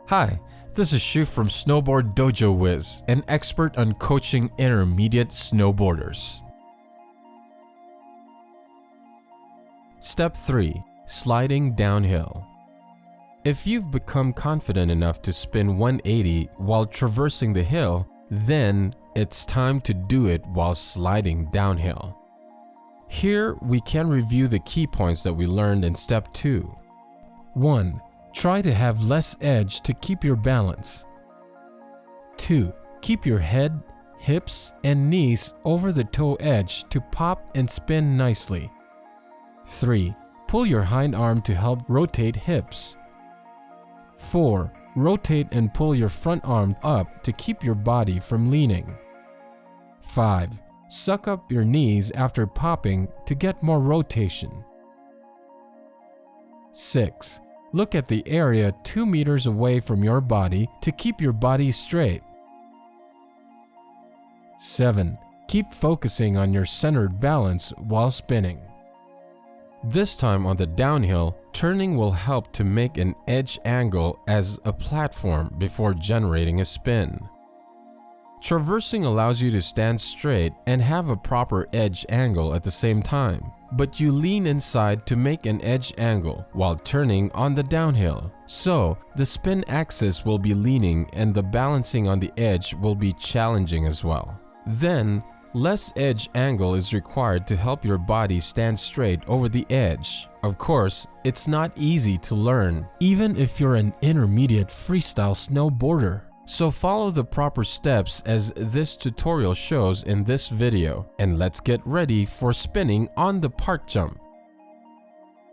Hi, this is Shu from Snowboard Dojo Wiz, an expert on coaching intermediate snowboarders. Step 3. Sliding downhill. If you've become confident enough to spin 180 while traversing the hill, then it's time to do it while sliding downhill. Here we can review the key points that we learned in Step 2. 1. Try to have less edge to keep your balance. 2. Keep your head, hips, and knees over the toe edge to pop and spin nicely. 3. Pull your hind arm to help rotate hips. 4. Rotate and pull your front arm up to keep your body from leaning. 5. Suck up your knees after popping to get more rotation. 6. Look at the area 2 meters away from your body to keep your body straight. 7. Keep focusing on your centered balance while spinning. This time on the downhill, turning will help to make an edge angle as a platform before generating a spin. Traversing allows you to stand straight and have a proper edge angle at the same time, but you lean inside to make an edge angle while turning on the downhill. So, the spin axis will be leaning and the balancing on the edge will be challenging as well. Then, less edge angle is required to help your body stand straight over the edge. Of course, it's not easy to learn, even if you're an intermediate freestyle snowboarder. So follow the proper steps as this tutorial shows in this video, and let's get ready for spinning on the park jump.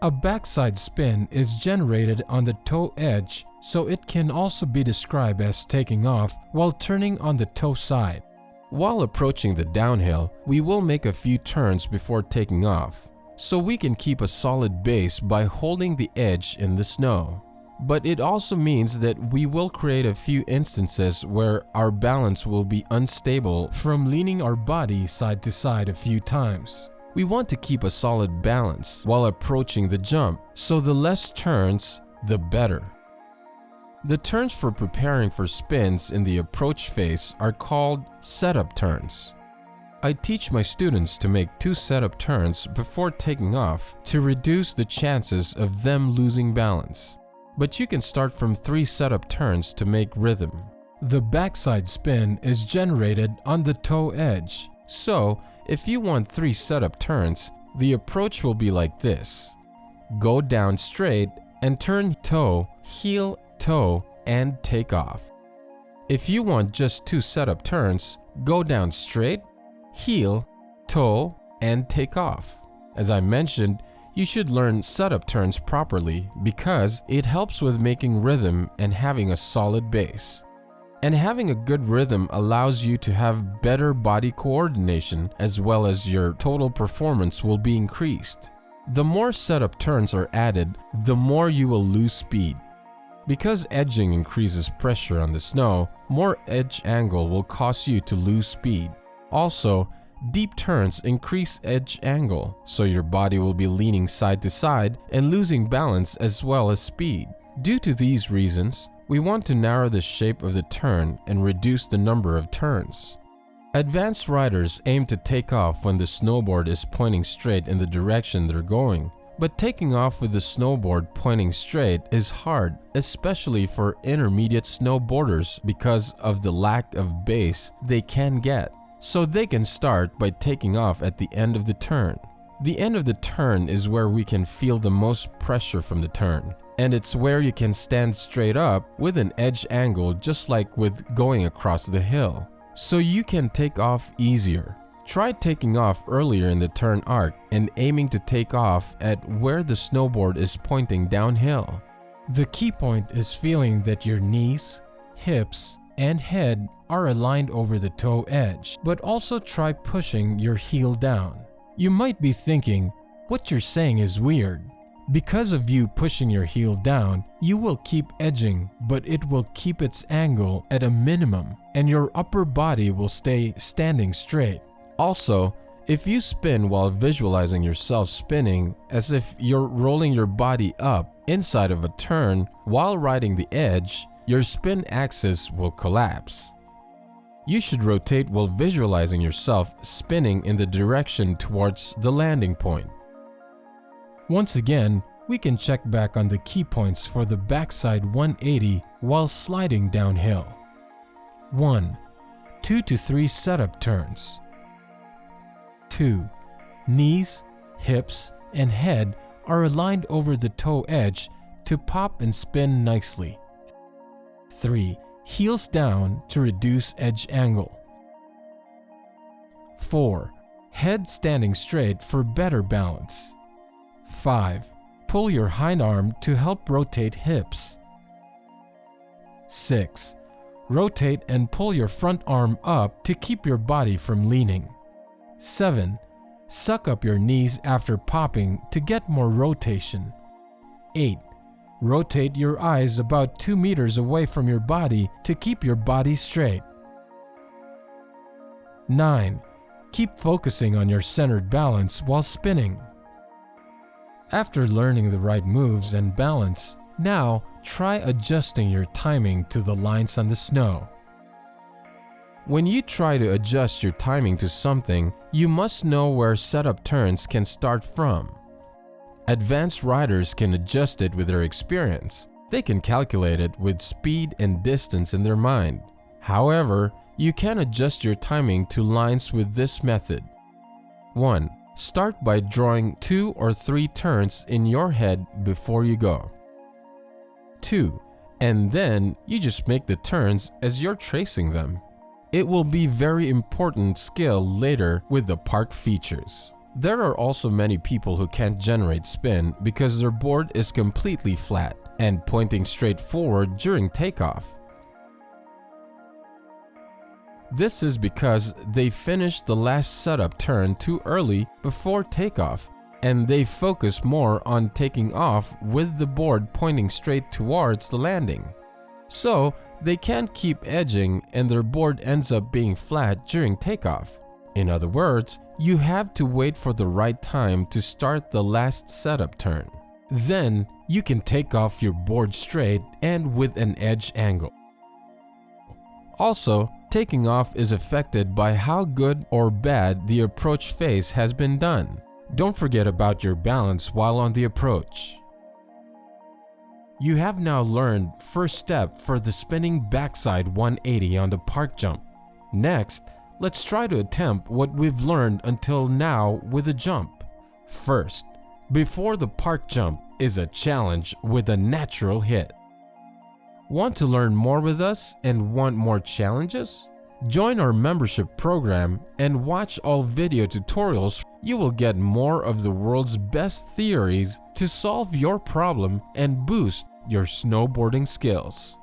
A backside spin is generated on the toe edge, so it can also be described as taking off while turning on the toe side. While approaching the downhill, we will make a few turns before taking off, so we can keep a solid base by holding the edge in the snow. But it also means that we will create a few instances where our balance will be unstable from leaning our body side to side a few times. We want to keep a solid balance while approaching the jump, so the less turns, the better. The turns for preparing for spins in the approach phase are called setup turns. I teach my students to make 2 setup turns before taking off to reduce the chances of them losing balance. But you can start from 3 setup turns to make rhythm. The backside spin is generated on the toe edge. So, if you want 3 setup turns, the approach will be like this. Go down straight and turn toe, heel, toe, and take off. If you want just 2 setup turns, go down straight, heel, toe, and take off. As I mentioned, you should learn setup turns properly because it helps with making rhythm and having a solid base. And having a good rhythm allows you to have better body coordination as well as your total performance will be increased. The more setup turns are added, the more you will lose speed. Because edging increases pressure on the snow, more edge angle will cause you to lose speed. Also, deep turns increase edge angle, so your body will be leaning side to side and losing balance as well as speed. Due to these reasons, we want to narrow the shape of the turn and reduce the number of turns. Advanced riders aim to take off when the snowboard is pointing straight in the direction they're going. But taking off with the snowboard pointing straight is hard, especially for intermediate snowboarders because of the lack of base they can get. So they can start by taking off at the end of the turn. The end of the turn is where we can feel the most pressure from the turn, and it's where you can stand straight up with an edge angle just like with going across the hill. So you can take off easier. Try taking off earlier in the turn arc and aiming to take off at where the snowboard is pointing downhill. The key point is feeling that your knees, hips, and head are aligned over the toe edge, but also try pushing your heel down. You might be thinking, what you're saying is weird. Because of you pushing your heel down, you will keep edging, but it will keep its angle at a minimum, and your upper body will stay standing straight. Also, if you spin while visualizing yourself spinning as if you're rolling your body up inside of a turn while riding the edge, your spin axis will collapse. You should rotate while visualizing yourself spinning in the direction towards the landing point. Once again, we can check back on the key points for the backside 180 while sliding downhill. 1. 2 to 3 setup turns. 2. Knees, hips, and head are aligned over the toe edge to pop and spin nicely. 3. Heels down to reduce edge angle. 4. Head standing straight for better balance. 5. Pull your hind arm to help rotate hips. 6. Rotate and pull your front arm up to keep your body from leaning. 7. Suck up your knees after popping to get more rotation. 8. Rotate your eyes about 2 meters away from your body to keep your body straight. 9. Keep focusing on your centered balance while spinning. After learning the right moves and balance, now try adjusting your timing to the lines on the snow. When you try to adjust your timing to something, you must know where setup turns can start from. Advanced riders can adjust it with their experience. They can calculate it with speed and distance in their mind. However, you can adjust your timing to lines with this method. 1. Start by drawing 2 or 3 turns in your head before you go. 2. And then you just make the turns as you're tracing them. It will be very important skill later with the park features. There are also many people who can't generate spin because their board is completely flat and pointing straight forward during takeoff. This is because they finished the last setup turn too early before takeoff, and they focus more on taking off with the board pointing straight towards the landing. So they can't keep edging and their board ends up being flat during takeoff. In other words, you have to wait for the right time to start the last setup turn. Then you can take off your board straight and with an edge angle. Also, taking off is affected by how good or bad the approach phase has been done. Don't forget about your balance while on the approach. You have now learned first step for the spinning backside 180 on the park jump. Next, let's try to attempt what we've learned until now with a jump. First, before the park jump is a challenge with a natural hit. Want to learn more with us and want more challenges? Join our membership program and watch all video tutorials. You will get more of the world's best theories to solve your problem and boost your snowboarding skills.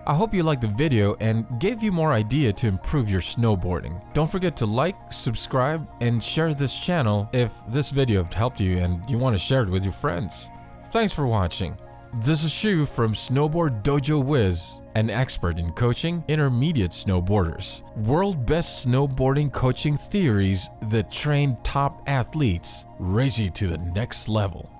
I hope you liked the video and gave you more idea to improve your snowboarding. Don't forget to like, subscribe, and share this channel if this video helped you and you want to share it with your friends. Thanks for watching. This is Shu from Snowboard Dojo Wiz, an expert in coaching intermediate snowboarders. World best snowboarding coaching theories that train top athletes, raise you to the next level.